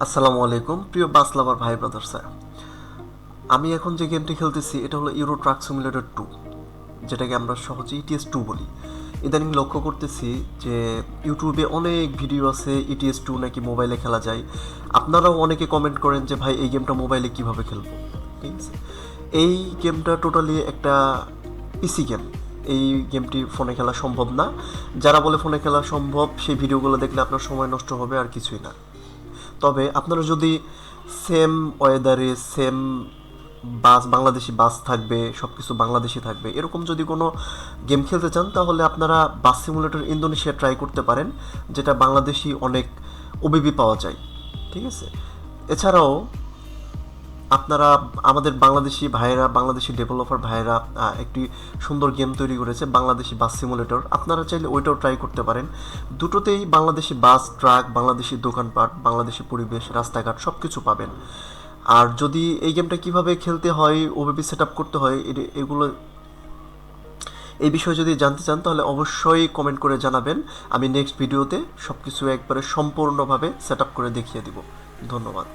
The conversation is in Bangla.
আসসালামু আলাইকুম প্রিয় বাস লাভার ভাই ব্রাদার স্যার। আমি এখন যে গেমটি খেলতেছি এটা হলো ইউরো ট্রাক সিমুলেটর 2, যেটাকে আমরা সহজে ইটিএস 2 বলি। ইদানিং লক্ষ্য করতেছি যে ইউটিউবে অনেক ভিডিও আছে ইটিএস 2 নাকি মোবাইলে খেলা যায়। আপনারাও অনেকে কমেন্ট করেন যে ভাই এই গেমটা মোবাইলে কিভাবে খেলবো। ঠিক আছে, এই গেমটা টোটালি একটা পিসি গেম। এই গেমটি ফোনে খেলা সম্ভব না। যারা বলে ফোনে খেলা সম্ভব সেই ভিডিওগুলো দেখলে আপনার সময় নষ্ট হবে, আর কিছুই না। তবে আপনারা যদি সেম ওয়েদারে সেম বাংলাদেশি বাস থাকবে, সব কিছু বাংলাদেশি থাকবে, এরকম যদি কোনো গেম খেলতে চান তাহলে আপনারা বাস সিমুলেটর ইন্দোনেশিয়া ট্রাই করতে পারেন, যেটা বাংলাদেশি অনেক ওবিবি পাওয়া যায়। ঠিক আছে, এছাড়াও আপনারা আমাদের বাংলাদেশি ভাইয়েরা, বাংলাদেশি ডেভেলপার ভাইয়েরা একটি সুন্দর গেম তৈরি করেছে বাংলাদেশি বাস সিমুলেটর। আপনারা চাইলে ওইটাও ট্রাই করতে পারেন। দুটোতেই বাংলাদেশি বাস, ট্রাক, বাংলাদেশি দোকানপাট, বাংলাদেশি পরিবেশ, রাস্তাঘাট সব কিছু পাবেন। আর যদি এই গেমটা কিভাবে খেলতে হয়, ওভাবে সেট আপ করতে হয়, এগুলো এই বিষয়ে যদি জানতে চান তাহলে অবশ্যই কমেন্ট করে জানাবেন। আমি নেক্সট ভিডিওতে সব কিছু একবারে সম্পূর্ণভাবে সেট আপ করে দেখিয়ে দিব। ধন্যবাদ।